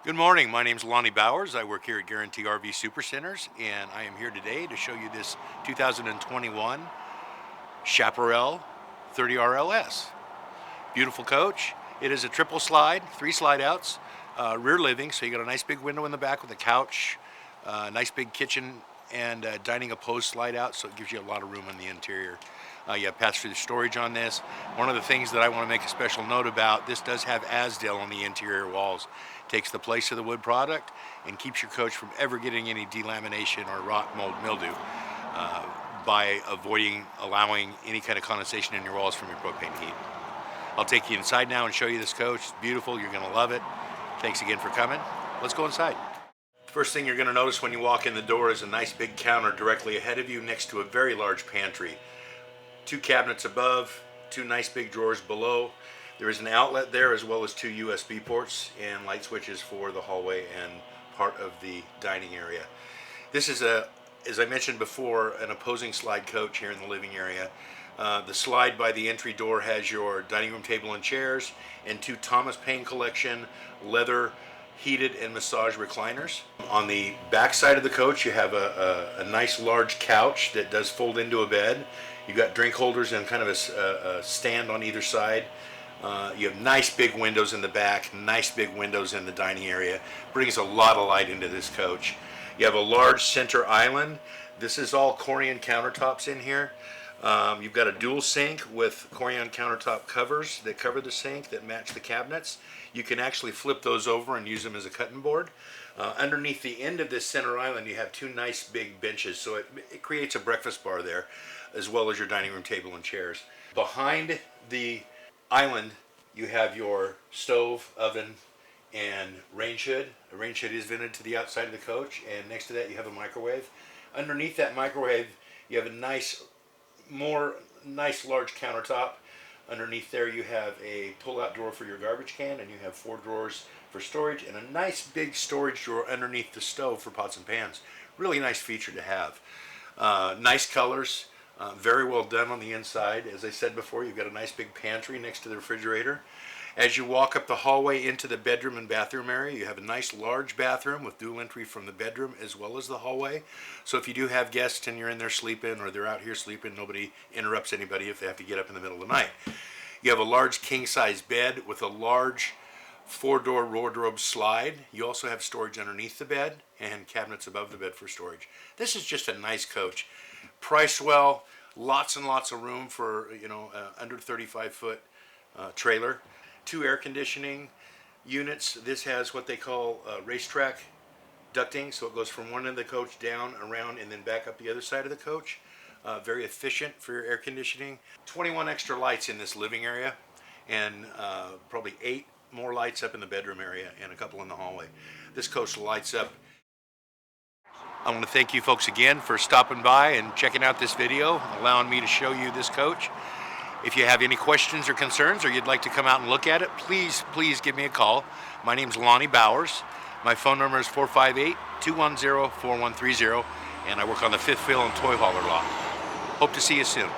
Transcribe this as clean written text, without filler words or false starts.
Good morning. My name is Lonnie.Bowers. I work here at Guaranty RV Supercenters, and I am here today to show you this 2021 Chaparral 30 RLS. Beautiful coach. It is a triple slide, 3 slide outs, rear living, so you got a nice big window in the back with a couch, nice big kitchen and dining opposed slide out, so it gives you a lot of room in the interior. You have paths for the storage on this. One of the things that I want to make a special note about, this does have Asdale on the interior walls. Takes the place of the wood product and keeps your coach from ever getting any delamination or rot, mold, mildew by allowing any kind of condensation in your walls from your propane heat. I'll take you inside now and show you this coach. It's beautiful. You're going to love it. Thanks again for coming. Let's go inside. First thing you're going to notice when you walk in the door is a nice big counter directly ahead of you next to a very large pantry. 2 cabinets above, 2 nice big drawers below. There is an outlet there as well as 2 USB ports and light switches for the hallway and part of the dining area. This is as I mentioned before, an opposing slide coach here in the living area. The slide by the entry door has your dining room table and chairs and 2 Thomas Paine collection leather heated and massage recliners. On the back side of the coach you have a nice large couch that does fold into a bed. You've got drink holders and kind of a stand on either side. You have nice big windows in the back, nice big windows in the dining area. Brings a lot of light into this coach. You have a large center island. This is all Corian countertops in here. You've got a dual sink with Corian countertop covers that cover the sink that match the cabinets. You can actually flip those over and use them as a cutting board. Underneath the end of this center island you have 2 nice big benches, so it creates a breakfast bar there as well as your dining room table and chairs. Behind the island you have your stove, oven, and range hood. The range hood is vented to the outside of the coach, and next to that you have a microwave. Underneath that microwave you have a nice large countertop. Underneath there you have a pull-out drawer for your garbage can, and you have 4 drawers for storage and a nice big storage drawer underneath the stove for pots and pans. Really nice feature to have. Nice colors. Very well done on the inside. As I said before, you've got a nice big pantry next to the refrigerator. As you walk up the hallway into the bedroom and bathroom area, you have a nice large bathroom with dual entry from the bedroom as well as the hallway. So if you do have guests and you're in there sleeping, or they're out here sleeping, nobody interrupts anybody if they have to get up in the middle of the night. You have a large king-size bed with a large 4-door wardrobe slide. You also have storage underneath the bed and cabinets above the bed for storage. This is just a nice coach. Priced well, lots and lots of room for under 35-foot trailer. 2 air conditioning units. This has what they call racetrack ducting, so it goes from one end of the coach down, around, and then back up the other side of the coach. Very efficient for your air conditioning. 21 extra lights in this living area, and probably 8 more lights up in the bedroom area and a couple in the hallway. This coach lights up. I want to thank you folks again for stopping by and checking out this video, allowing me to show you this coach. If you have any questions or concerns, or you'd like to come out and look at it, please give me a call. My name's Lonnie.Bowers. My phone number is 458-210-4130, and I work on the 5th Fill and Toy Hauler lot. Hope to see you soon.